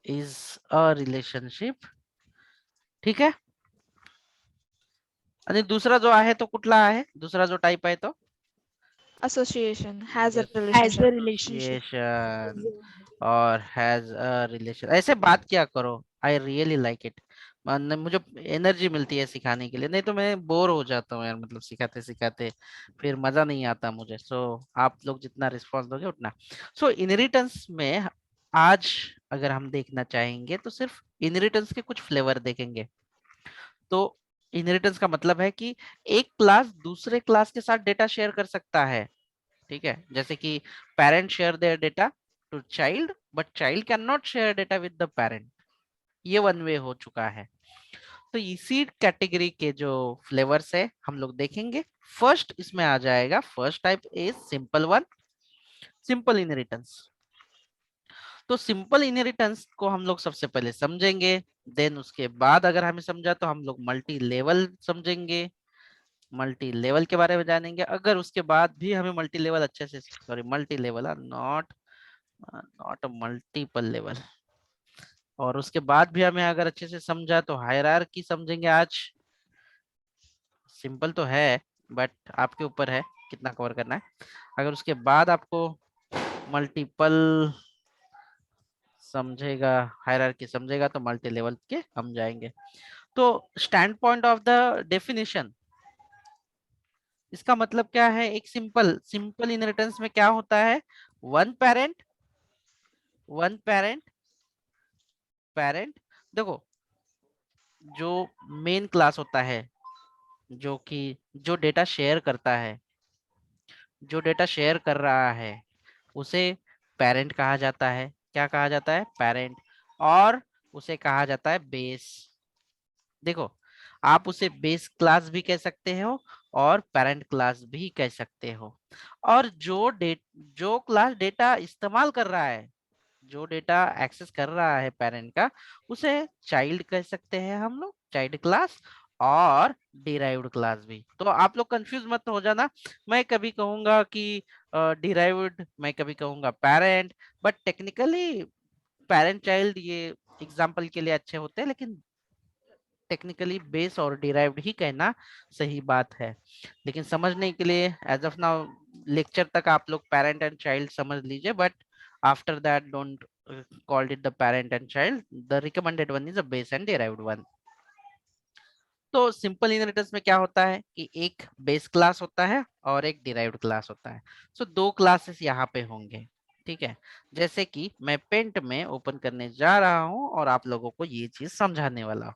Is a relationship, ठीक है। आणि दूसरा जो आहे तो कुठला आहे, दूसरा जो टाइप आहे तो Association has a Has relationship. a relationship. Association और हैज अ रिलेशन, ऐसे बात किया करो। आई रियली लाइक इट, मुझे एनर्जी मिलती है सिखाने के लिए, नहीं तो मैं बोर हो जाता हूँ यार, मतलब सिखाते सिखाते फिर मजा नहीं आता मुझे। सो आप लोग जितना रिस्पॉन्स दोगे उतना। सो इनहेरिटेंस में आज अगर हम देखना चाहेंगे तो सिर्फ इनहेरिटेंस के कुछ फ्लेवर देखेंगे। तो इनहेरिटेंस का मतलब है कि एक क्लास दूसरे क्लास के साथ डेटा शेयर कर सकता है, ठीक है। जैसे कि parent share their data to child, but child can not share data with the parent, ये वन वे हो चुका है। तो इसी कैटेगरी के जो फ्लेवर्स है हम लोग देखेंगे। फर्स्ट इसमें आ जाएगा, first type is simple one, simple inheritance. तो सिंपल इनहेरिटेंस को हम लोग सबसे पहले समझेंगे, देन उसके बाद अगर हमें समझा तो हम लोग मल्टी लेवल समझेंगे, मल्टी लेवल के बारे में जानेंगे। अगर उसके बाद भी हमें मल्टी लेवल अच्छे से, sorry multi level not not multiple level, और उसके बाद भी हमें अगर अच्छे से समझा तो हायरार्की समझेंगे आज। सिंपल तो है बट आपके ऊपर है कितना कवर करना है। अगर उसके बाद आपको मल्टीपल समझेगा, हायरार्की समझेगा तो मल्टी लेवल के हम जाएंगे। तो stand point of the definition, इसका मतलब क्या है, एक सिंपल सिंपल इनहेरिटेंस में क्या होता है, one parent, one parent, parent. देखो जो मेन क्लास होता है, जो कि जो डेटा शेयर करता है, जो डेटा शेयर कर रहा है उसे पेरेंट कहा जाता है। क्या कहा जाता है, पेरेंट। और उसे कहा जाता है बेस। देखो आप उसे बेस क्लास भी कह सकते हो और पेरेंट क्लास भी कह सकते हो। और जो क्लास डेटा इस्तेमाल कर रहा है, जो डेटा एक्सेस कर रहा है पेरेंट का, उसे चाइल्ड कह सकते हैं हम लोग, चाइल्ड क्लास। और डिराइव्ड क्लास भी। तो आप लोग कंफ्यूज मत हो जाना, मैं कभी कहूंगा कि डिराइव्ड, मैं कभी कहूंगा parent, but technically parent child ये एग्जाम्पल के लिए अच्छे होते हैं, लेकिन टेक्निकली बेस और डिराइव्ड ही कहना सही बात है। लेकिन समझने के लिए एज ऑफ नाउ लेक्चर तक आप लोग पेरेंट एंड चाइल्ड समझ लीजिए, but after that don't called it the parent and child, the recommended one is a base and derived one। तो सिंपल इनहेरिटेंस में क्या होता है कि एक बेस क्लास होता है और एक डिराइव्ड क्लास होता है। सो दो क्लासेस यहाँ पे होंगे, ठीक है। जैसे कि मैं पेंट में ओपन करने जा रहा हूँ और आप लोगों को ये चीज समझाने वाला हूँ।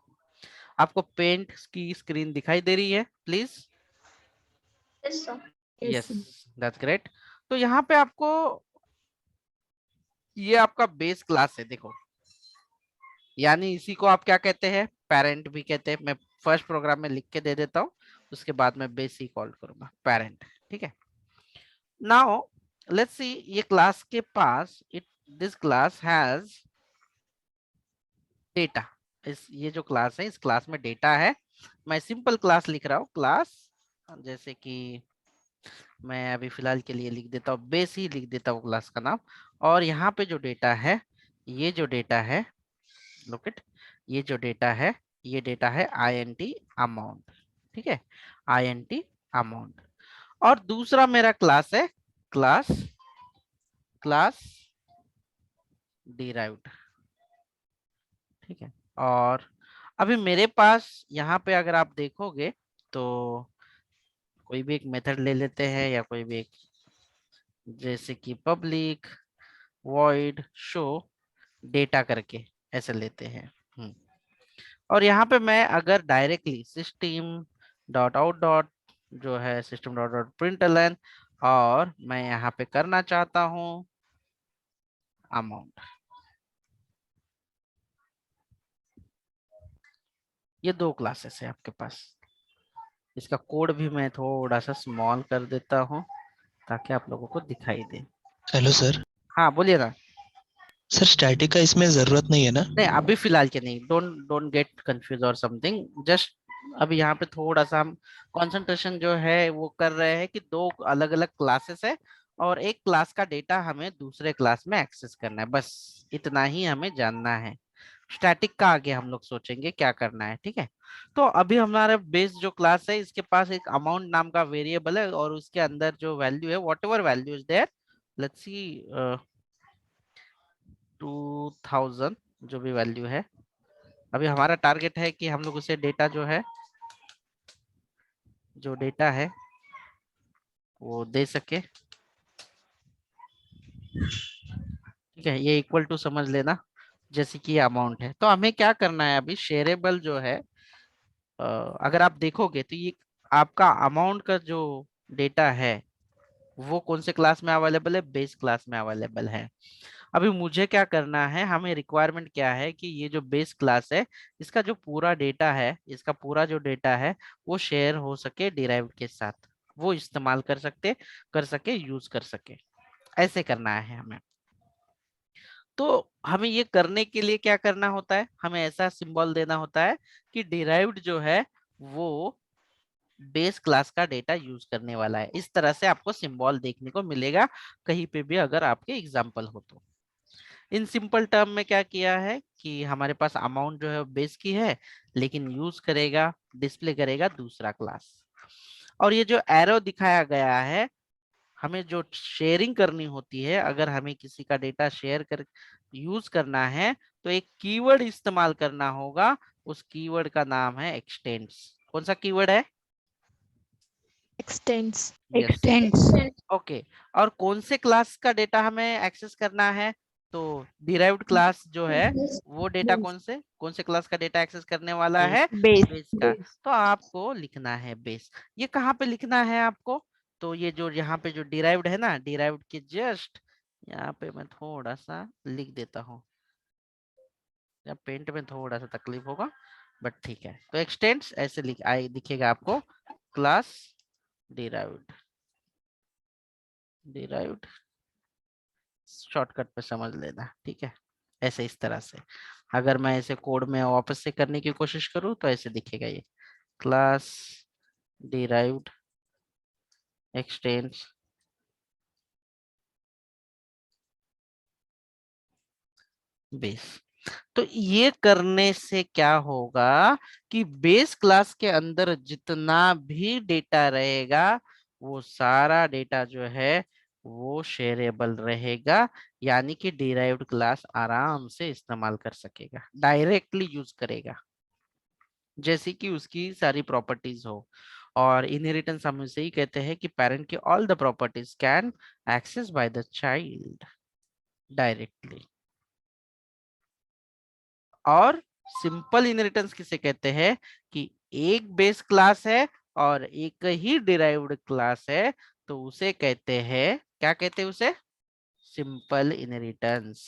आपको पेंट की स्क्रीन दिखाई दे रही है please? Yes, sir. Yes, that's great. तो यहाँ पे आपको ये आपका बेस क्लास है, देखो, यानी इसी को आप क्या कहते हैं, पेरेंट भी कहते हैं। मैं फर्स्ट प्रोग्राम में लिख के दे देता हूँ, उसके बाद में बेस ही कॉल करूंगा, पेरेंट, ठीक है। नाउ लेट्स सी, ये क्लास के पास it this class has data. इस ये जो क्लास है, इस क्लास में डेटा है। मैं सिंपल क्लास लिख रहा हूँ, क्लास, जैसे कि मैं अभी फिलहाल के लिए लिख देता हूँ, बेस ही लिख देता हूँ क्लास का नाम। और यहाँ पे जो डेटा है, ये जो डेटा है, लुक इट, ये जो डेटा है, ये डेटा है INT अमाउंट, ठीक है, INT अमाउंट। और दूसरा मेरा क्लास है क्लास, क्लास डिराइव्ड, ठीक है। और अभी मेरे पास यहाँ पे अगर आप देखोगे तो कोई भी एक मेथड ले लेते हैं, या कोई भी एक, जैसे कि पब्लिक वॉइड शो डेटा करके ऐसे लेते हैं। और यहाँ पे मैं अगर directly system dot out dot जो है सिस्टम डॉट डॉट प्रिंटलन, और मैं यहाँ पे करना चाहता हूँ अमाउंट, ये दो क्लासेस है आपके पास। इसका कोड भी मैं थोड़ा सा स्मॉल कर देता हूँ ताकि आप लोगों को दिखाई दे। Hello sir. हाँ बोलिए ना। सर स्टैटिक का इसमें ज़रूरत नहीं है ना? नहीं अभी फिलहाल के नहीं, डोंट डोंट गेट कंफ्यूज और समथिंग, जस्ट अभी यहाँ पे थोड़ा सा हम कंसंट्रेशन जो है वो कर रहे हैं कि दो अलग अलग क्लासेस है और एक क्लास का डेटा हमें दूसरे क्लास में एक्सेस करना है, बस इतना ही हमें जानना है। स्टैटिक का आगे हम लोग सोचेंगे क्या करना है, ठीक है। तो अभी हमारा बेस जो क्लास है इसके पास एक अमाउंट नाम का वेरिएबल है और उसके अंदर जो वैल्यू है whatever value is there, let's see 2000 जो भी वैल्यू है, अभी हमारा टारगेट है कि हम लोग उसे डेटा जो है वो दे सके, ठीक है। ये इक्वल टू समझ लेना जैसे कि अमाउंट है। तो हमें क्या करना है अभी, शेयरेबल जो है अगर आप देखोगे तो ये आपका अमाउंट का जो डेटा है वो कौन से क्लास में अवेलेबल है, बेस क्लास में अवेलेबल है। अभी मुझे क्या करना है, हमें रिक्वायरमेंट क्या है कि ये जो बेस क्लास है इसका जो पूरा डेटा है, इसका पूरा जो डेटा है वो शेयर हो सके डिराइव्ड के साथ, वो इस्तेमाल कर सके यूज कर सके, ऐसे करना है हमें। तो हमें ये करने के लिए क्या करना होता है, हमें ऐसा सिंबल देना होता है कि डिराइव्ड जो है वो बेस क्लास का डेटा यूज करने वाला है। इस तरह से आपको सिंबल देखने को मिलेगा कहीं पे भी अगर आपके एग्जाम्पल हो तो। इन सिंपल टर्म में क्या किया है कि हमारे पास अमाउंट जो है बेस की है, लेकिन यूज करेगा डिस्प्ले करेगा दूसरा क्लास। और ये जो एरो दिखाया गया है, हमें जो शेयरिंग करनी होती है, अगर हमें किसी का डेटा शेयर कर यूज करना है तो एक कीवर्ड इस्तेमाल करना होगा। उस कीवर्ड का नाम है एक्सटेंड्स। कौन सा कीवर्ड है? Extends. Yes, okay. और कौन से क्लास का डेटा हमें एक्सेस करना है, तो डिराइव्ड क्लास जो है वो डेटा कौन से क्लास का डेटा एक्सेस करने वाला है, Base. बेस का। तो आपको लिखना है बेस। ये कहाँ पे लिखना है आपको, तो ये जो यहाँ पे जो डिराइव्ड है ना, डिराइव्ड के जस्ट यहाँ पे मैं थोड़ा सा लिख देता हूँ, या पेंट में थोड़ा सा तकलीफ होगा बट ठीक है। तो एक्सटेंड्स ऐसे दिखेगा आपको, क्लास डिराइव्ड, डिराइव्ड शॉर्टकट पे समझ लेना, ठीक है। ऐसे इस तरह से अगर मैं इसे कोड में वापस से करने की कोशिश करूं तो ऐसे दिखेगा ये, क्लास डिराइव्ड एक्सटेंड्स बेस। तो ये करने से क्या होगा कि बेस क्लास के अंदर जितना भी डेटा रहेगा वो सारा डेटा जो है वो शेयरेबल रहेगा, यानी कि डिराइव्ड क्लास आराम से इस्तेमाल कर सकेगा, डायरेक्टली यूज करेगा, जैसे कि उसकी सारी प्रॉपर्टीज हो। और इनहेरिटेंस हम इसे ही कहते हैं कि पेरेंट की all the properties can access by the child directly. और सिंपल इनहेरिटेंस किसे कहते हैं कि एक बेस क्लास है और एक ही डिराइव्ड क्लास है, तो उसे कहते हैं, क्या कहते हैं उसे, सिंपल इनहेरिटेंस।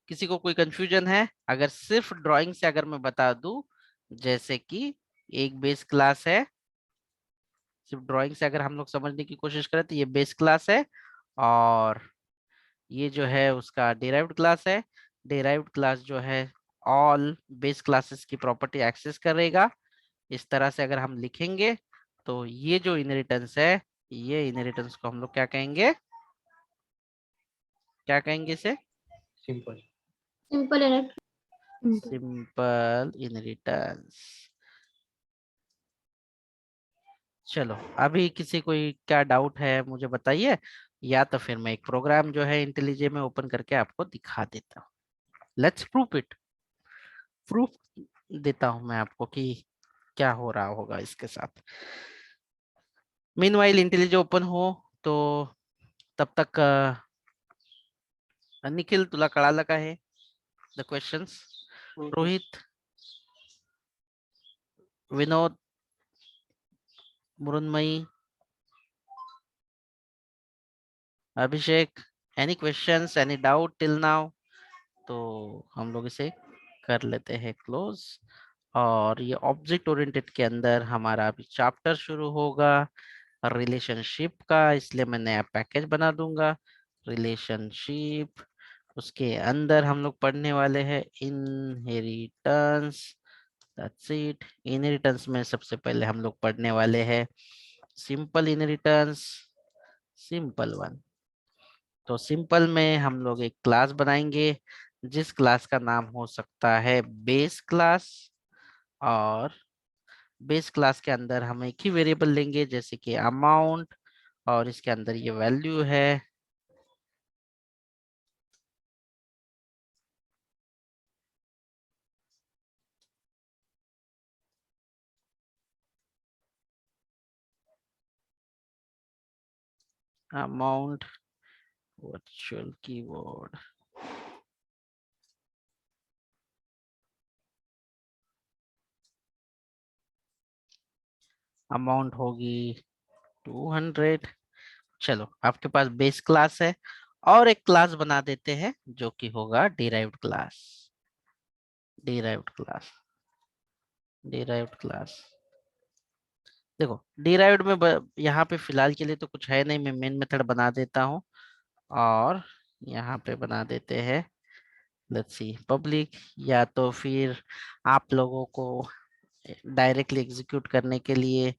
किसी को कोई कंफ्यूजन है? अगर सिर्फ ड्राइंग से अगर मैं बता दूं, जैसे कि एक बेस क्लास है, सिर्फ ड्राइंग से अगर हम लोग समझने की कोशिश करें तो ये बेस क्लास है और ये जो है उसका डिराइव्ड क्लास है। डिराइव्ड क्लास जो है ऑल बेस क्लासेस की प्रॉपर्टी एक्सेस करेगा। इस तरह से अगर हम लिखेंगे तो ये जो इनहेरिटेंस है, ये इनहेरिटेंस को हम लोग क्या कहेंगे, क्या कहेंगे इसे, सिंपल सिंपल इनहेरिटेंस। चलो अभी किसी कोई क्या डाउट है मुझे बताइए, या तो फिर मैं एक प्रोग्राम जो है इंटेलिजे में ओपन करके आपको दिखा देता हूँ। लेट्स प्रूफ इट, प्रूफ देता हूं मैं आपको कि क्या हो रहा होगा इसके साथ। मीनवाइल इंटेलिजे ओपन हो तो तब तक निखिल तुला कळालं का हे the questions? Rohit, Vinod, Mrunmayi, Abhishek, any questions, any doubt till now? तो हम लोग इसे कर लेते हैं क्लोज। और ये ऑब्जेक्ट ओरिएंटेड के अंदर हमारा अभी चैप्टर शुरू होगा रिलेशनशिप का, इसलिए मैं नया पैकेज बना दूंगा रिलेशनशिप। उसके अंदर हम लोग पढ़ने वाले हैं इनहेरिटेंस, दैट्स इट। इनहेरिटेंस में सबसे पहले हम लोग पढ़ने वाले हैं सिंपल इनहेरिटेंस, सिंपल वन। तो सिंपल में हम लोग एक क्लास बनाएंगे जिस क्लास का नाम हो सकता है बेस क्लास, और बेस क्लास के अंदर हम एक ही वेरिएबल लेंगे जैसे कि अमाउंट, और इसके अंदर ये वैल्यू है अमाउंट वर्चुअल कीवर्ड। अमाउंट होगी 200। चलो आपके पास बेस क्लास है, और एक क्लास बना देते हैं जो कि होगा derived class. Derived class, derived class. देखो डिराइव्ड में यहाँ पे फिलहाल के लिए तो कुछ है नहीं, मैं मेन मेथड बना देता हूँ, और यहाँ पे बना देते हैं लेट्स सी पब्लिक, या तो फिर आप लोगों को डायरेक्टली एग्जीक्यूट करने के लिए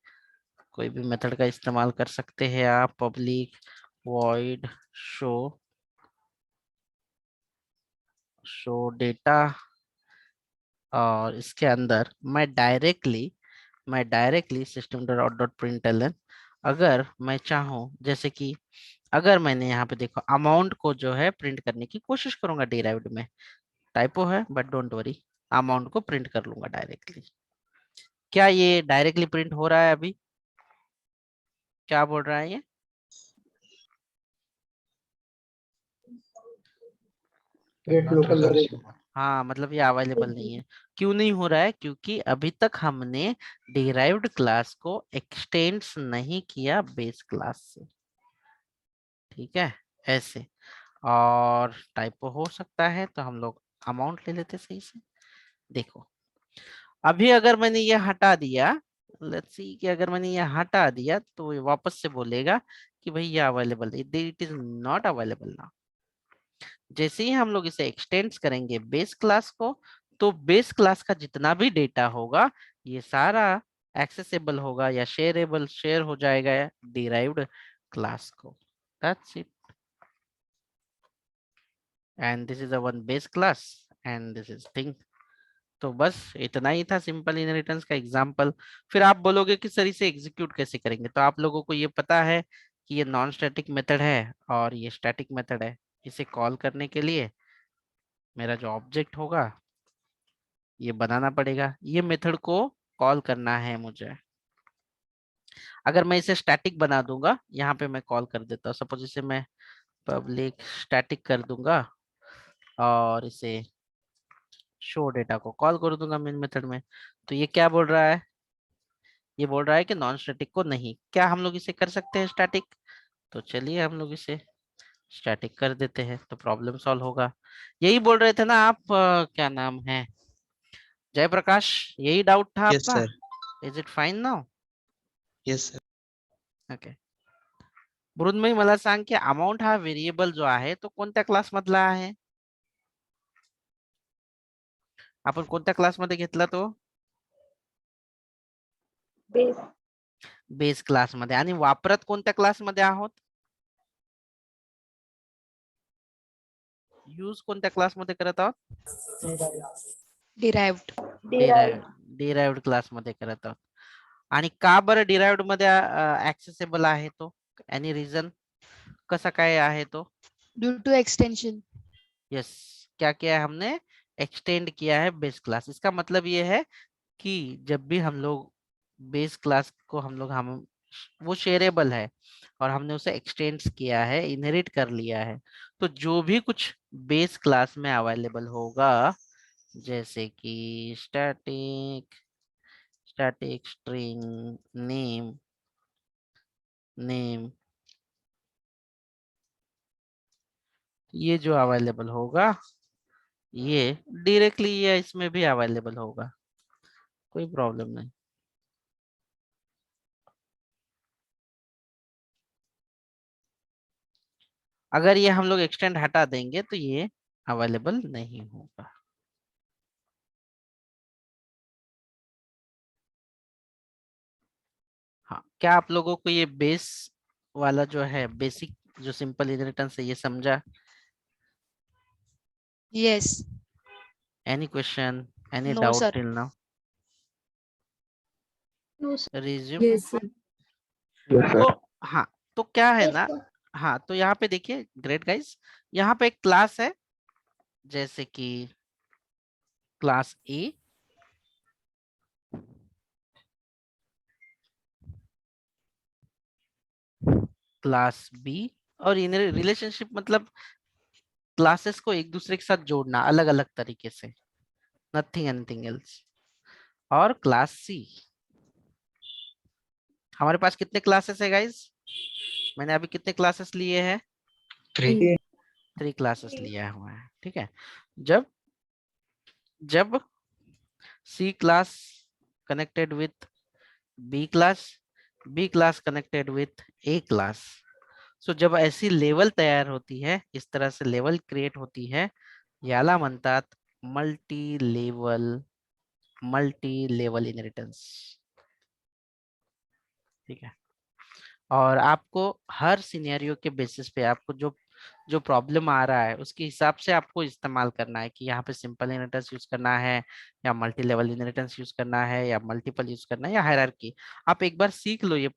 कोई भी मेथड का इस्तेमाल कर सकते हैं आप। पब्लिक वॉइड शो डेटा, और इसके अंदर मैं directly system dot dot println, अगर मैं चाहूँ जैसे कि अगर मैंने यहाँ पे देखो अमाउंट को जो है प्रिंट करने की कोशिश करूंगा डिराइव्ड में, टाइपो है बट डोंट वरी, अमाउंट को प्रिंट कर लूंगा डायरेक्टली। क्या ये डायरेक्टली प्रिंट हो रहा है अभी? क्या बोल रहा है ये? Get local variable. हाँ मतलब ये अवेलेबल नहीं है। क्यों नहीं हो रहा है? क्योंकि अभी तक हमने डिराइव्ड क्लास को एक्सटेंड्स नहीं किया बेस क्लास से। ठीक है, ऐसे। और टाइपो हो सकता है तो हम लोग अमाउंट ले लेते सही से। देखो अभी अगर मैंने ये हटा दिया, लेट्स सी कि अगर मैंने ये हटा दिया तो ये वापस से बोलेगा कि भाई ये available, it is not available now. जैसे ही हम लोग इसे एक्सटेंड करेंगे बेस क्लास को, तो बेस क्लास का जितना भी डेटा होगा ये सारा एक्सेसिबल होगा या शेयर हो जाएगा डिराइव्ड क्लास को। That's it, and this is a one base class and this is thing. तो बस इतना ही था सिंपल इनहेरिटेंस का एग्जांपल। फिर आप बोलोगे कि सर इसे एग्जीक्यूट कैसे करेंगे, तो आप लोगों को ये पता है कि ये नॉन स्टैटिक मेथड है और ये स्टैटिक मेथड है। इसे कॉल करने के लिए मेरा जो ऑब्जेक्ट होगा ये बनाना पड़ेगा, ये मेथड को कॉल करना है मुझे। अगर मैं इसे स्टैटिक बना दूंगा, यहाँ पे मैं कॉल कर देता हूँ, सपोज इसे मैं पब्लिक स्टैटिक कर दूंगा और इसे शो डेटा को कॉल कर दूंगा मेन मेथड में, तो ये क्या बोल रहा है? ये बोल रहा है कि नॉन स्टैटिक को नहीं। क्या हम लोग इसे कर सकते हैं स्टैटिक? तो चलिए हम लोग इसे स्टैटिक कर देते हैं तो प्रॉब्लम सॉल्व होगा। यही बोल रहे थे ना आप, क्या नाम है, जयप्रकाश? यही डाउट था यस आपका? Sir. Is it fine now? Yes sir. Okay. Mrunmayi मला सांग की अमाउंट हा व्हेरिएबल जो आहे तो कोणत्या क्लास मधला आहे? आपण कोणत्या क्लास मध्ये घेतला तो? बेस बेस क्लास मध्ये. आणि वापरत कोणत्या क्लास मध्ये आहोत? यूज कोणत्या क्लास मध्ये करत आहोत? Derived. डिराइव्ड डिराइव्ड क्लास मध्ये करत आहोत. आणि का बरं डिराइव्ड मध्ये ऍक्सेसेबल आहे तो? Any reason? कसा काय आहे तो? Due to extension. यस, क्या किया है हमने? एक्सटेंड किया है बेस क्लास। इसका मतलब ये है कि जब भी हम लोग बेस क्लास को हम वो शेयरेबल है और हमने उसे एक्सटेंड किया है, इनहेरिट कर लिया है, तो जो भी कुछ बेस क्लास में अवेलेबल होगा जैसे कि static, static string name, name, ये जो अवेलेबल होगा ये डायरेक्टली या इसमें भी अवेलेबल होगा, कोई प्रॉब्लम नहीं। अगर ये हम लोग एक्सटेंड हटा देंगे तो ये अवेलेबल नहीं होगा। हाँ, क्या आप लोगों को ये बेस वाला जो है, बेसिक जो सिंपल इनहेरिटेंस है, ये समझा? Yes. Any question, any No, doubt sir. Till now? No, sir. Resume. Yes, sir. तो हाँ, तो क्या है Yes, ना, sir. हाँ, तो यहाँ पे देखिए ग्रेट गाइस, यहाँ पे एक क्लास है जैसे कि क्लास ए, क्लास बी, और इन रिलेशनशिप मतलब क्लासेस को एक दूसरे के साथ जोड़ना अलग अलग तरीके से, नथिंग एनीथिंग एल्स। और क्लास सी, हमारे पास कितने क्लासेस है गाइस? मैंने अभी कितने क्लासेस लिए हैं? 3। 3 क्लासेस लिया हुआ है, ठीक है। जब जब C class connected with B class, B class connected with A class, so जब ऐसी लेवल तैयार होती है, इस तरह से लेवल क्रिएट होती है, याला म्हणतात मल्टी लेवल इनहेरिटेंस, ठीक है। और आपको हर सिनेरियो के बेसिस पे आपको जो जो प्रॉब्लम आ रहा है उसके हिसाब से आपको इस्तेमाल करना है कि यहाँ पे सिंपल इनहेरिटेंस यूज करना है या मल्टी लेवल इनहेरिटेंस यूज करना है या मल्टीपल यूज करना है या हायरार्की। आप एक बार सीख लो ये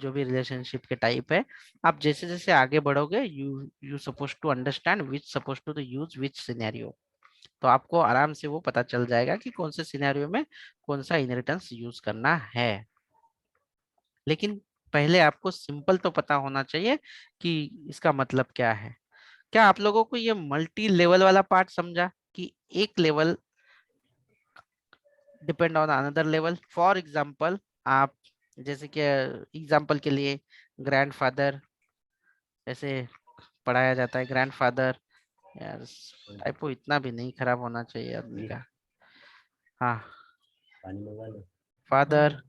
जो भी रिलेशनशिप के टाइप है। आप जैसे जैसे आगे बढ़ोगे you suppose to understand which suppose to use which scenario, तो आपको आराम से वो पता चल जाएगा कि कौन से सिनेरियो में कौन सा इनहेरिटेंस यूज करना है। लेकिन पहले आपको सिंपल तो पता होना चाहिए कि इसका मतलब क्या है। क्या आप लोगों को ये मल्टी लेवल वाला पार्ट समझा कि एक level depend on another level? For example, आप जैसे कि एग्जांपल के लिए ग्रैंडफादर ऐसे पढ़ाया जाता है, ग्रैंडफादर, यार टाइपो इतना भी नहीं खराब होना चाहिए आदमी का। हाँ, फादर,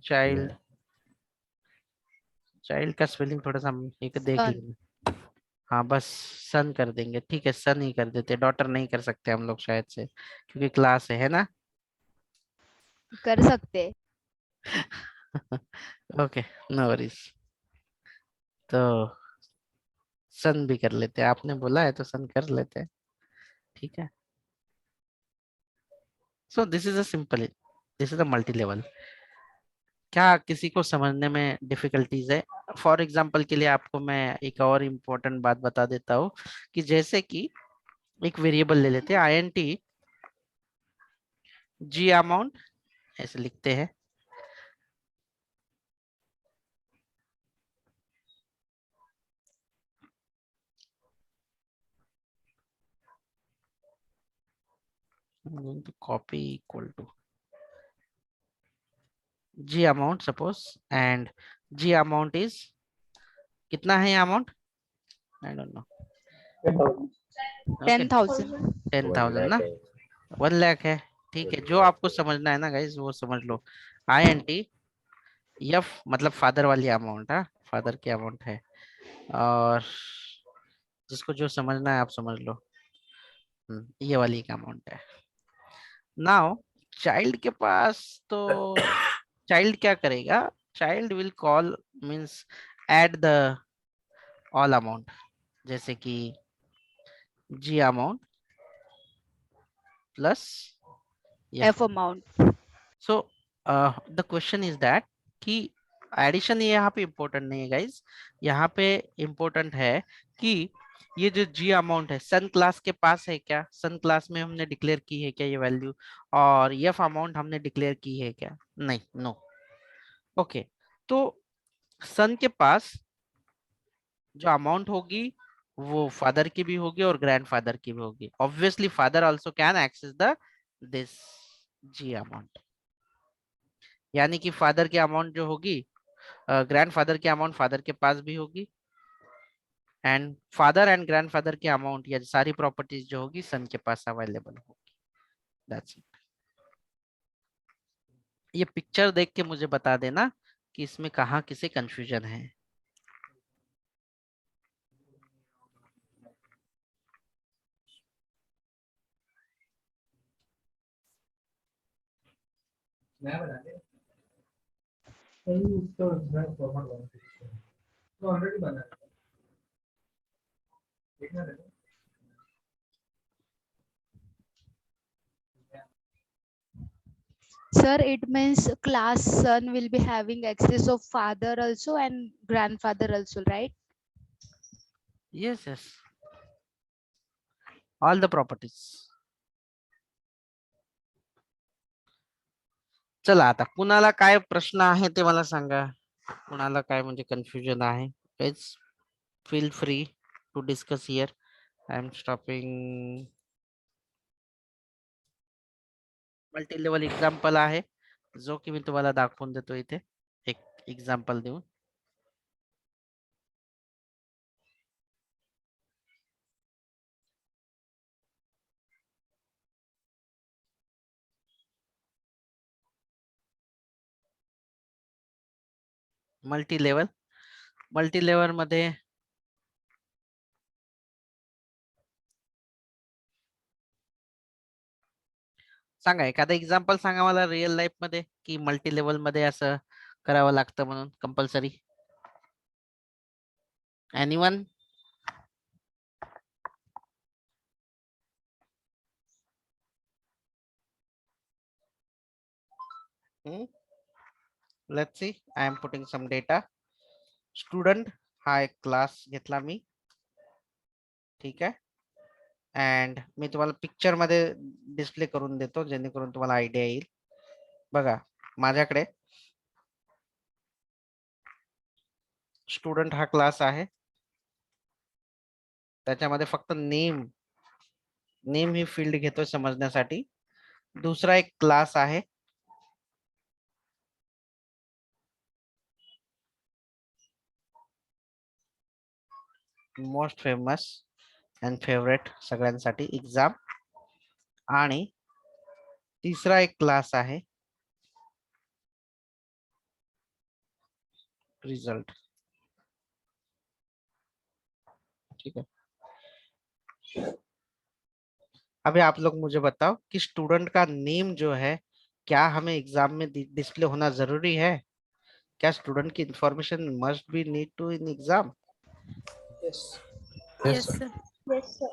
चाइल्ड, चाइल्ड का स्पेलिंग थोड़ा सा हम एक देख Son. लेंगे। हाँ बस सन कर देंगे, ठीक है, सन ही कर देते, डॉटर नहीं कर सकते हम लोग शायद से, क्योंकि क्लास है ना। कर सकते. Okay, no worries. तो सन भी कर लेते हैं, आपने बोला है तो सन कर लेते हैं, ठीक है। So this is a simple, this is a multi level. क्या किसी को समझने में डिफिकल्टीज है? फॉर एग्जाम्पल के लिए आपको मैं एक और इम्पोर्टेंट बात बता देता हूँ कि जैसे कि एक वेरिएबल ले लेते हैं INT जी अमाउंट, ऐसे लिखते हैं। Copy equal to G amount suppose, and G amount is, कितना है amount? I don't know. 10,000. Okay, 10,000. 10,000 ना, 1 लाख है, ठीक है। जो आपको समझना है ना गाइज वो समझ लो। INT एफ मतलब फादर वाली अमाउंट, है फादर की अमाउंट है, और जिसको जो समझना है आप समझ लो। ये वाली एक अमाउंट है। नाउ चाइल्ड के पास तो चाइल्ड क्या करेगा? Child will call means add the all amount, जैसे कि G amount plus F amount. So the question is that कि एडिशन ये यहाँ पे इम्पोर्टेंट नहीं है गाइज, यहाँ पे इम्पोर्टेंट है कि ये जो जी अमाउंट है सन क्लास के पास है क्या, सन क्लास में हमने डिक्लेयर की है क्या ये वैल्यू, और एफ अमाउंट हमने डिक्लेयर की है क्या? नहीं, नो। ओके, तो सन के पास जो अमाउंट होगी वो फादर की भी होगी और ग्रैंडफादर की भी होगी। Obviously father also can access the this G amount, यानी कि फादर की अमाउंट जो होगी, ग्रैंडफादर की अमाउंट फादर के पास भी होगी, एंड फादर एंड ग्रैंडफादर की अमाउंट या सारी प्रॉपर्टीज जो होगी सन के पास अवेलेबल होगी। That's it. ये पिक्चर देख के मुझे बता देना कि इसमें कहाँ किसे कंफ्यूजन है। नहीं उसका फॉर्मेट बना तो ऑलरेडी बना है देखना है Sir, it means class son will be having access of father also and grandfather also, right? Yes, yes. All the properties. चला आता कुणाला काय प्रश्न आहे ते मला सांगा. कुणाला काय म्हणजे कन्फ्युजन आहे. Please feel free to discuss here. I am stopping. Multi level example आहे जो की मी तुम्हाला दाखवून देतो इथे एक एक्झाम्पल देऊन. मल्टी लेवल मध्ये सांगा एखादा एक्झाम्पल सांगा मला रिअल लाईफ मध्ये की मल्टी लेवल मध्ये असं करावं लागतं म्हणून compulsory. Anyone? Let's see. I am putting some data. Student हा एक क्लास घेतला मी. ठीक आहे. अँड मी तुम्हाला पिक्चर मध्ये डिस्प्ले करून देतो जेणेकरून तुम्हाला आयडिया येईल. बघा माझ्याकडे स्टुडंट हा क्लास आहे. त्याच्यामध्ये फक्त नेम ही फील्ड घेतोय समजण्यासाठी. दुसरा एक क्लास आहे मोस्ट फेमस अँड फेवरेट सगळ्यांसाठी एक्झाम. आणि तिसरा एक क्लास आहे रिजल्ट. ठीक है. अभी आप लोग मुझे बताओ कि स्टूडेंट का नेम जो है क्या हमें एग्जाम में डिस्प्ले होना जरूरी है? क्या स्टूडेंट की information must be need to in exam? Yes Yes, sir. sir. Yes, sir.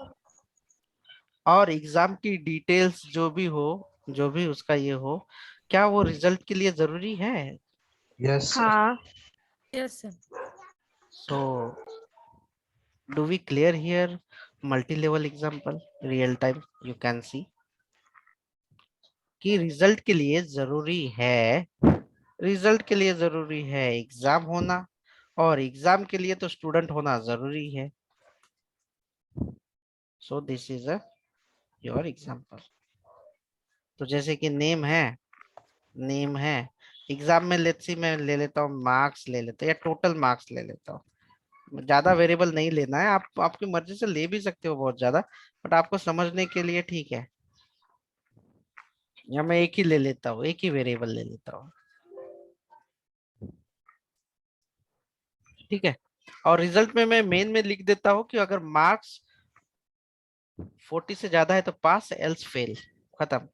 और एग्जाम की डिटेल्स जो भी हो, जो भी उसका ये हो, क्या वो रिजल्ट के लिए जरूरी है? Yes, sir. हाँ. Yes, sir. So do we clear here? Multi-level example, real time you can see कि रिजल्ट के लिए जरूरी है एग्जाम होना और एग्जाम के लिए तो स्टूडेंट होना जरूरी है. So this is a your example. तो जैसे कि नेम है एग्जाम में लेट्स सी मैं ले लेता हूँ मार्क्स ले लेता हूँ या टोटल मार्क्स ले लेता हूँ. ज्यादा वेरिएबल नहीं लेना है. आप आपकी मर्जी से ले भी सकते हो बहुत ज्यादा बट आपको समझने के लिए ठीक है. या मैं एक ही ले लेता हूँ एक ही वेरिएबल ले लेता हूँ. ठीक है. और रिजल्ट में मैं मेन में लिख देता हूँ कि अगर मार्क्स 40 से ज्यादा है तो पास एल्स फेल. खत्म.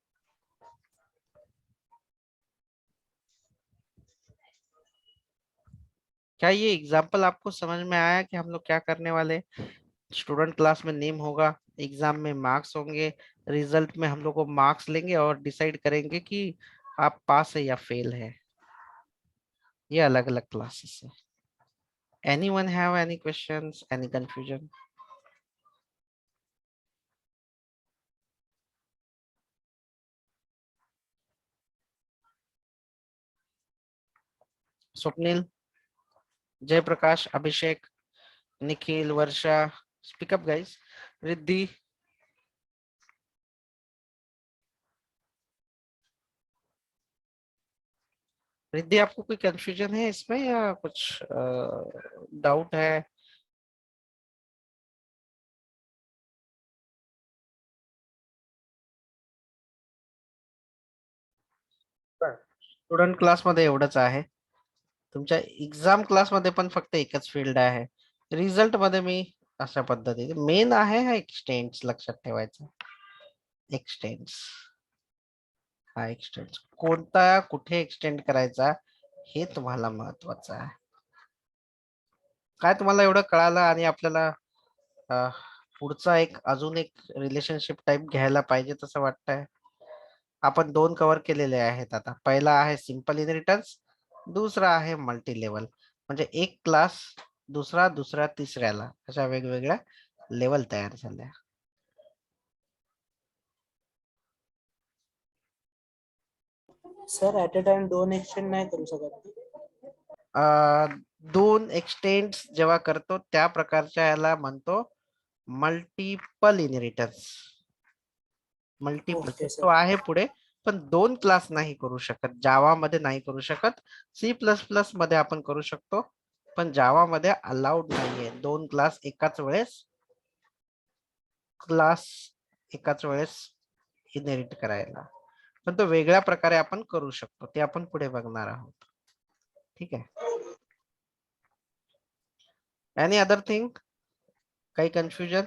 क्या ये एग्जाम्पल आपको समझ में आया कि हम लोग क्या करने वाले? स्टूडेंट क्लास में नेम होगा, एग्जाम में मार्क्स होंगे, रिजल्ट में हम लोग को मार्क्स लेंगे और डिसाइड करेंगे कि आप पास है या फेल है. ये अलग अलग क्लासेस है. Anyone have any questions, any confusion? Swapnil, Jayprakash, Abhishek, Nikhil, Varsha, speak up guys. Riddhi, आपको कोई कंफ्यूजन है इसमें या कुछ डाउट है? स्टुडंट क्लास मध्ये एवढंच आहे. तुमच्या एक्झाम क्लास मध्ये पण फक्त एकच फील्ड आहे. रिझल्ट मध्ये मी अशा पद्धतीने मेन आहे हा एक्सटेंड्स लक्षात ठेवायचा. एक्सटेंड्स हा एक्सटेंड्स कोणता कुठे एक्सटेंड करायचा हे तुम्हाला महत्वाचं आहे. काय तुम्हाला एवढं कळालं आणि आपल्याला पुढचा अजून एक रिलेशनशिप टाइप घ्यायला पाहिजे तसं वाटतंय. आपण 2 कव्हर केलेले आहेत आता. पहिला आहे सिंपल इनहेरिटन्स, दुसरा आहे मल्टी लेवल. म्हणजे एक क्लास दुसऱ्या तिसऱ्याला अशा वेगवेगळ्या लेवल तयार झाल्या. Sir at a time 2 extend नाही करू शकत. 2 एक्सटेंड जेव्हा करतो त्या प्रकारच्या याला म्हणतो multiple inheritance. Multiple Okay, sir. तो आहे पुढे, पण 2 क्लास नाही करू शकत. जावा मध्ये नाही करू शकत. C++ मध्ये आपण करू शकतो, पण जावा मध्ये अलाउड नाहीये 2 क्लास एकाच वेळेस इनहेरिट करायला. पण तो वेगळ्या प्रकारे आपण करू शकतो, ते आपण पुढे बघणार आहोत. ठीक आहे. Any other thing? काही कन्फ्युजन?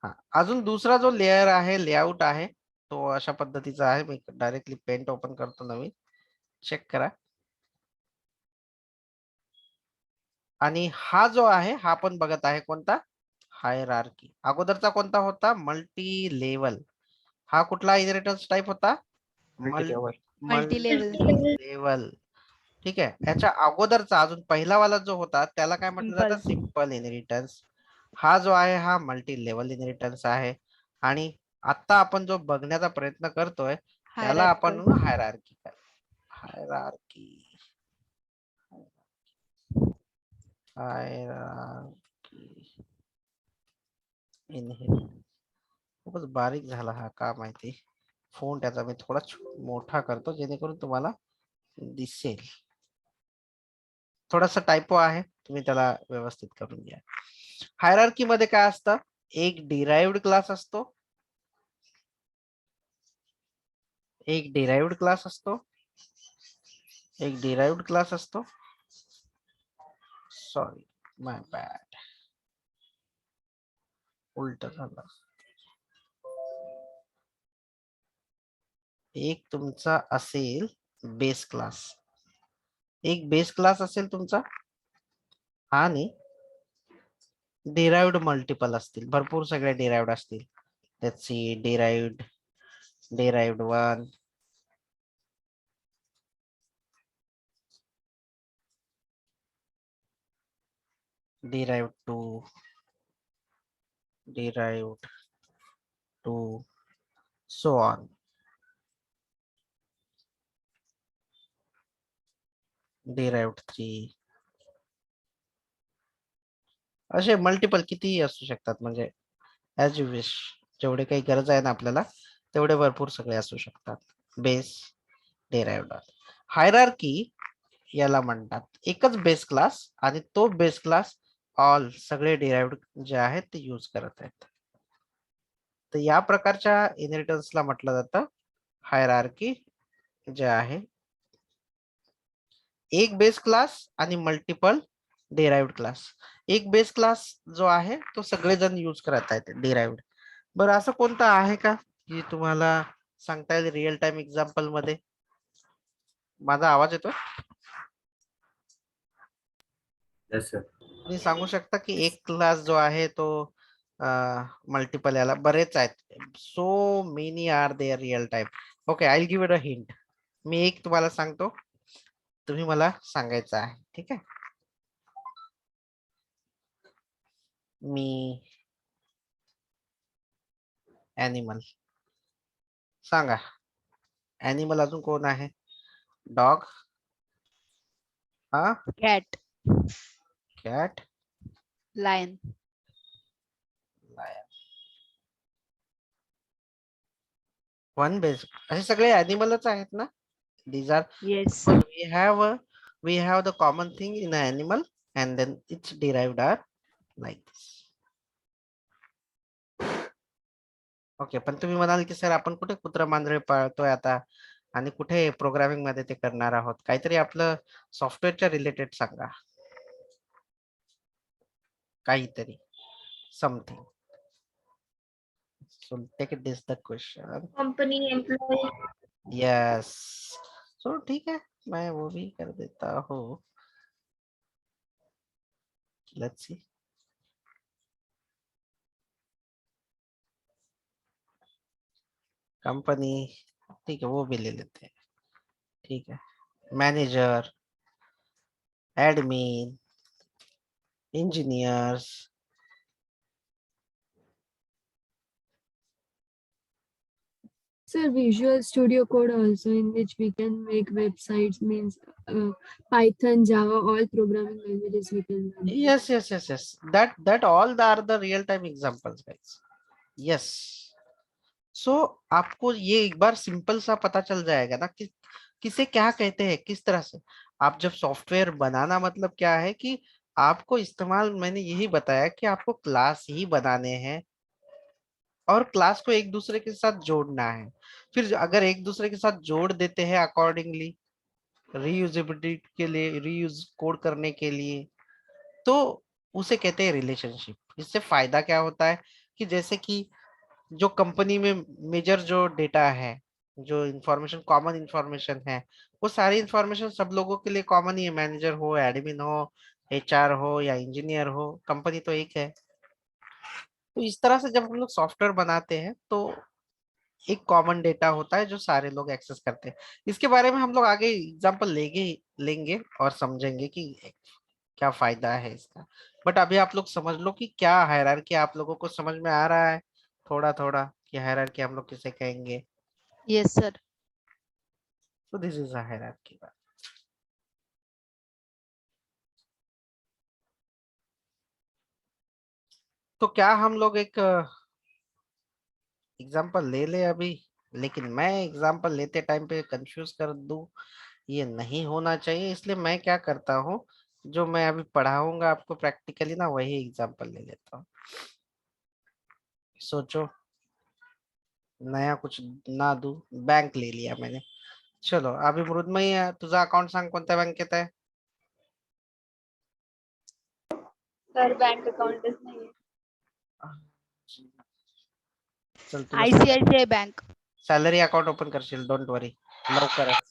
हा, अजून दुसरा जो लेअर आहे, लेआउट आहे, तो अशा पद्धतीचा आहे. मी डायरेक्टली पेंट ओपन करतो नवीन. चेक करा. आणि हा जो आहे हा पण बघत आहे कोणता? हायरार्की. अगोदरचा कोणता होता? Multi level. हा कुठला इनहेरिटन्स टाइप होता? Multi level. लेवल. ठीक आहे. याच्या अगोदरचा अजून पहिला वाला जो होता त्याला काय म्हटलं जातं? Simple. Simple inheritance. हा जो आहे हा मल्टी लेवल इनहेरिटन्स आहे. आणि आता आपण जो बघण्याचा प्रयत्न करतोय त्याला आपण Hierarchical. हायरार्की. हायरार्की. इनहेरिटन्स. खूपच बारीक झाला हा, का माहिती. फोन त्याचा मी थोडा मोठा करतो जेणेकरून तुम्हाला दिसेल. थोडासा टायपो आहे, तुम्ही त्याला व्यवस्थित करून घ्या. हायरार्की मध्ये काय असतं? एक डिराइव्ड क्लास असतो, एक डिराइव्ड क्लास असतो, एक डिराइव्ड क्लास असतो. सॉरी, माय बॅड, उलट झालं. एक तुमचा असेल बेस क्लास, एक बेस क्लास असेल तुमचा, आणि डिराइव्ड मल्टिपल असतील, भरपूर सगळे डिराइव्ड असतील. Let's see, derived 1, derived 2, derived 2, so on. Derived 3. असे मल्टिपल कितीही असू शकतात, म्हणजे ऍज यू विश. जेवढे काही गरज आहे ना आपल्याला तेवढे भरपूर सगळे असू शकतात. Base, derived. हायरार्की याला म्हणतात एकच बेस क्लास आणि तो बेस क्लास ऑल सगळे डिराइव्ड जे आहेत ते यूज करत आहेत. तर या प्रकारच्या इनहेरिटन्सला म्हटलं जातं हायरार्की, जे आहे एक बेस क्लास आणि मल्टिपल डिराइव्ड क्लास. एक बेस क्लास जो आहे तो सगळेजण यूज करत आहेत डिराइव्ड. बरं, असं कोणतं आहे का की तुम्हाला सांगता येईल रिअल टाइम एक्झाम्पल मध्ये? माझा आवाज येतोय? तुम्ही सांगू शकता की एक क्लास जो आहे तो मल्टिपल, याला बरेच आहेत. So many are there real time. Okay, I will give it a hint. मी एक तुम्हाला सांगतो, तुम्ही मला सांगायचं आहे. ठीक आहे. मी ॲनिमल सांगा. ॲनिमल अजून कोण आहे? डॉग, हा, Cat. Cat, Lion. लायन. वन बेस, असे सगळे ॲनिमलच आहेत ना? These are, Yes. we have the common thing in an animal and then its derived are like this. Okay, पण तुम्ही म्हणाल की सर आपण कुठे कुत्रा मांजरे पाळतोय आता आणि कुठे प्रोग्रामिंग मध्ये ते करणार आहोत? काहीतरी आपलं सॉफ्टवेअरच्या रिलेटेड सांगा, काहीतरी, something. So take it this the question. Company employee. Yes. So ठीक आहे, मैं वो भी कर देता हूँ। Let's see. कंपनी, ठीक है वो भी ले लेते हैं। ठीक है, manager, admin, engineers. Sir, Visual Studio Code also, in which we can make websites, means Python, Java, all programming languages we can learn. Yes. That all are the real time examples, guys. Yes. सो आपको ये एक बार simple सा पता चल जाएगा ना कि किसे क्या कहते हैं, किस तरह से। आप जब सॉफ्टवेयर बनाना मतलब क्या है कि आपको इस्तेमाल, मैंने यही बताया कि आपको क्लास ही बनाने हैं और क्लास को एक दूसरे के साथ जोड़ना है। फिर अगर एक दूसरे के साथ जोड़ देते हैं अकॉर्डिंगली रीयूजेबिलिटी के लिए, रीयूज कोड करने के लिए, तो उसे कहते हैं रिलेशनशिप। इससे फायदा क्या होता है कि जैसे कि जो कंपनी में मेजर जो डेटा है, जो इंफॉर्मेशन, कॉमन इंफॉर्मेशन है, वो सारी इंफॉर्मेशन सब लोगों के लिए कॉमन ही है। मैनेजर हो, एडमिन हो, एचआर हो या इंजीनियर हो, कंपनी तो एक है। तो इस तरह से जब हम लोग सॉफ्टवेयर बनाते हैं तो एक कॉमन डेटा होता है जो सारे लोग एक्सेस करते हैं। इसके बारे में हम लोग आगे एग्जांपल लेंगे और समझेंगे कि क्या फायदा है इसका। बट अभी आप लोग समझ लो कि क्या हायरार्की, आप लोगों को समझ में आ रहा है थोड़ा थोड़ा कि हायरार्की हम लोग किसे कहेंगे। Yes, sir. So this is a hierarchy. तो क्या हम लोग एक एग्जांपल ले ले अभी, लेकिन मैं एग्जांपल लेते टाइम पे कंफ्यूज कर दूं, ये नहीं होना चाहिए। इसलिए मैं क्या करता हूँ, जो मैं अभी पढ़ाऊंगा आपको प्रैक्टिकली ना, वही एग्जांपल ले लेता हूँ। सोचो, नया कुछ ना दूं, बैंक ले लिया मैंने। चलो अभी मृदमयी, तुझा अकाउंट सांग कोणत्या बँकेत आहे? सर बैंक अकाउंटच नाहीये. चल तुला ICICI Bank. Salary account open करशील, डोंट वरी, लवकरच।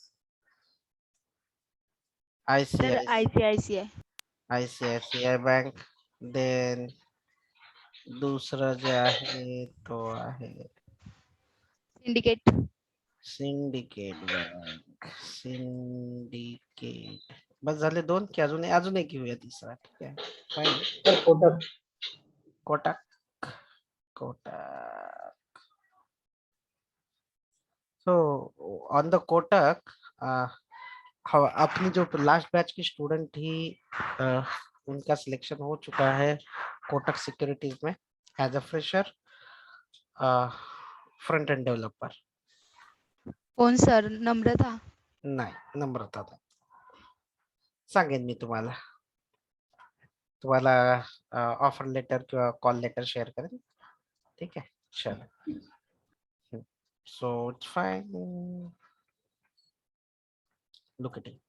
Sir, ICICI. ICICI bank, then दूसरं जे आहे तो आहे Syndicate. Syndicate bank, syndicate. बस झाले दोन की अजून एक घेऊया तिसरा, ठीक आहे fine. Sir Kotak. Kotak, Kotak. So on the Kotak, अपनी जो लास्ट बैच की स्टूडेंट थी, उनका सिलेक्शन हो चुका है कोटक सिक्योरिटीज में as a fresher, front end developer. कौन सर? नम्रता. नाही, नम्रता नाही. सांगेन मी तुम्हाला तुम्हाला ऑफर लेटर किंवा कॉल लेटर शेअर करेन, ठीक है। चलो, so it's fine, look at it.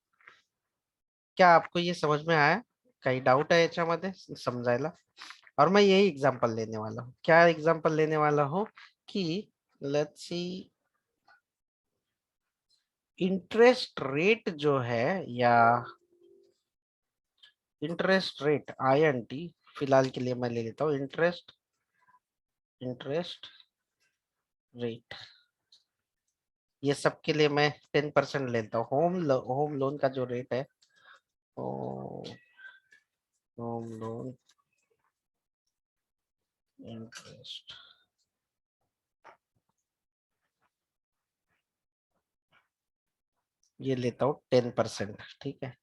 क्या आपको ये समझ में आया? काही डाउट है याच्यामध्ये समजायला? और मैं यही एग्जांपल लेने वाला हूँ। क्या एग्जांपल लेने वाला हूँ कि लेट्स सी, इंटरेस्ट रेट जो है, या इंटरेस्ट रेट INT, फिलहाल के लिए मैं ले लेता हूँ इंटरेस्ट रेट। ये सब के लिए मैं 10% लेता हूँ। होम लोन का जो रेट है, होम लोन इंटरेस्ट, ये लेता हूँ 10%, ठीक है,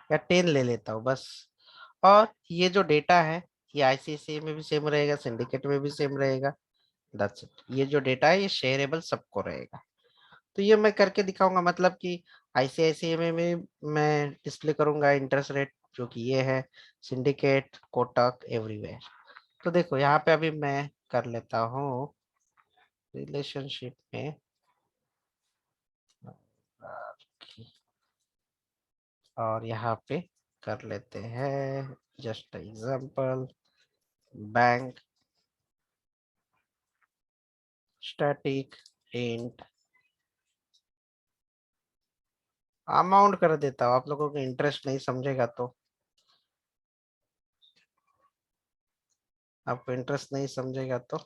या 10 ले लेता हूँ बस। और ये जो डेटा है, ये ICICI में भी सेम रहेगा, सिंडिकेट में भी सेम रहेगा। That's it. ये जो डेटा है ये शेयरेबल सबको रहेगा। तो ये मैं करके दिखाऊंगा, मतलब कि ICICI में मैं डिस्प्ले करूंगा इंटरेस्ट रेट जो कि ये है, सिंडिकेट, कोटक, एवरीवेयर। तो देखो यहाँ पे अभी मैं कर लेता हूँ रिलेशनशिप में, और यहाँ पे कर लेते हैं just example, bank static int amount कर देता हूँ, आप लोगों को इंटरेस्ट नहीं समझेगा तो, आपको इंटरेस्ट नहीं समझेगा तो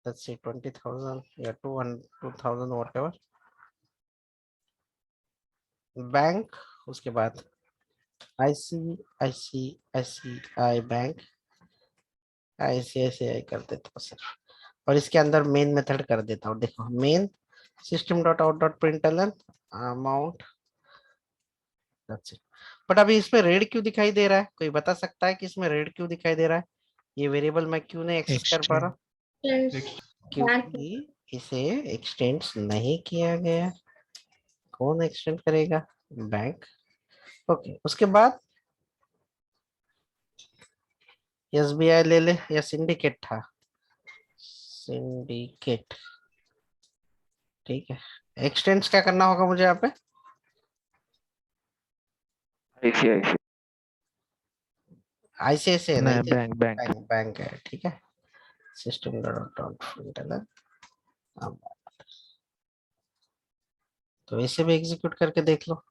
let's see 20,000 या 2,000 whatever बैंक, उसके बाद ICICI बैंक, ICICI कर देता हूँ सिर्फ, और इसके अंदर मेन मेथड कर देता हूँ। देखो main system dot out dot println amount, but अभी इसमें रेड क्यों दिखाई दे रहा है? कोई बता सकता है कि इसमें रेड क्यों दिखाई दे रहा है? ये वेरिएबल मैं क्यों नहीं एक्सेस कर पा रहा? क्योंकि इसे एक्सटेंड नहीं किया गया। कौन एक्सटेंड करेगा? बैंक। ओके, उसके बाद SBI ले ले, या सिंडिकेट था, सिंडिकेट, ठीक है। एक्सटेंड्स क्या करना होगा मुझे यहाँ पे? ICICI नहीं, बैंक बैंक है, ठीक है। सिस्टम डॉट प्रिंटलन, तो इसे भी एग्जीक्यूट करके देख लो।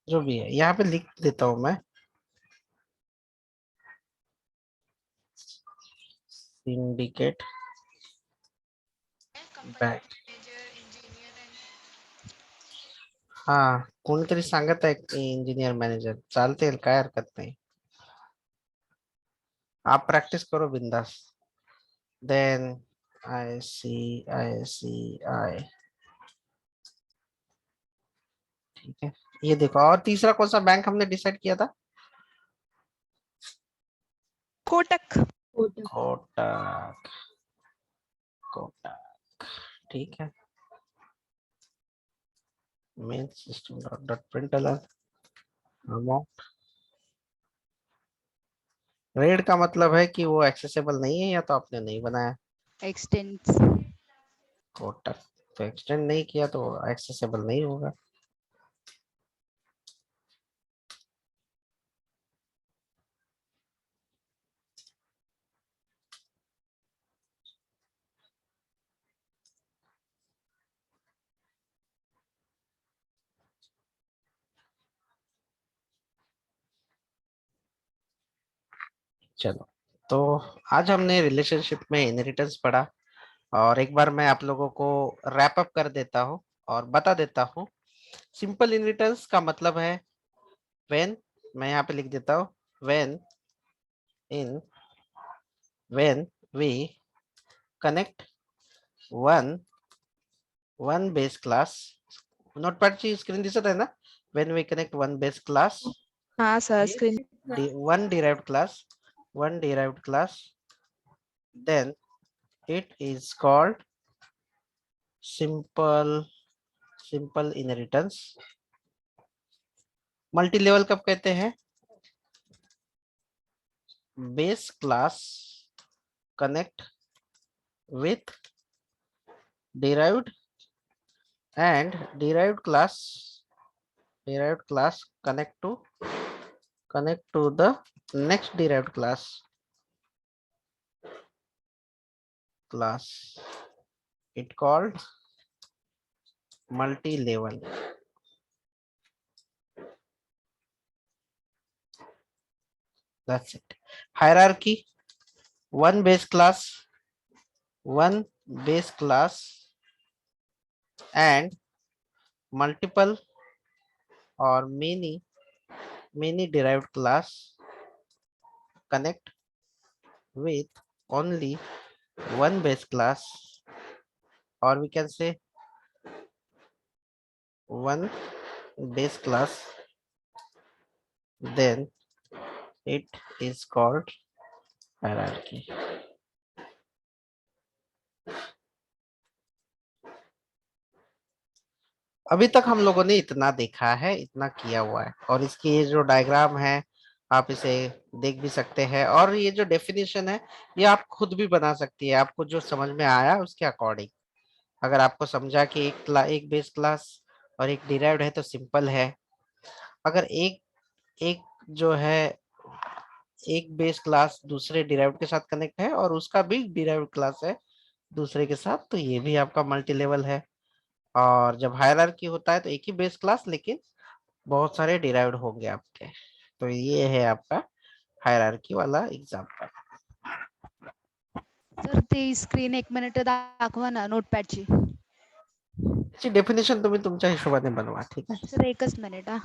जो भी है यहाँ पे लिख देता हूं मैं, सिंडिकेट बैंक। हा, कोणीतरी सांगत आहे इंजिनियर मैनेजर, चालते, काय हरकत नाही, आप प्रैक्टिस करो बिंदास। देन ICICI, ठीक है। ये देखो, और तीसरा कौन सा बैंक हमने डिसाइड किया था? कोटक। कोटक, कोटक, ठीक है। Main system dot println amount, red का मतलब है कि वो एक्सेसिबल नहीं है या तो आपने नहीं बनाया। एक्सटेंड्स। कोटक, तो एक्सटेंड नहीं किया तो एक्सेसिबल नहीं होगा। चलो, तो आज हमने रिलेशनशिप में इनहेरिटेंस पढ़ा, और एक बार मैं आप लोगों को रैप अप कर देता हूँ और बता देता हूँ। सिंपल इनहेरिटेंस का मतलब है व्हेन, मैं यहाँ पे लिख देता हूँ, when we connect one base class, नोटपॅडची स्क्रीन दिसत आहे ना? When we connect one base class, हाँ sir, screen. one derived class, then it is called simple inheritance। Multi level कब कहते हैं? Base class connect with derived, and derived class connect to the next derived class, it called multi-level। That's it। Hierarchy, one base class and multiple or many derived class connect with only one base class, or we can say one base class, then it is called hierarchy। अभी तक हम लोगों ने इतना देखा है, इतना किया हुआ है, और इसकी ये जो डायग्राम है आप इसे देख भी सकते हैं, और ये जो डेफिनेशन है ये आप खुद भी बना सकती है, आपको जो समझ में आया उसके अकॉर्डिंग। अगर आपको समझा कि एक बेस क्लास और एक डिराइव्ड है तो सिंपल है। अगर एक जो है एक बेस क्लास दूसरे डिराइव्ड के साथ कनेक्ट है और उसका भी डिराइव्ड क्लास है, दूसरे के साथ, तो ये भी आपका मल्टी लेवल है। और जब हायरार्की होता है तो एक ही बेस क्लास लेकिन बहुत सारे डिराइव्ड होंगे आपके। तो ये है आपका हायरार्की वाला एग्जांपल। सर ती स्क्रीन 1 मिनिट दाखवा ना नोटपॅडची. डेफिनेशन तुम्ही तुमच्या हिशोबाने बनवा, ठीक आहे. सर 1च मिनिट हा.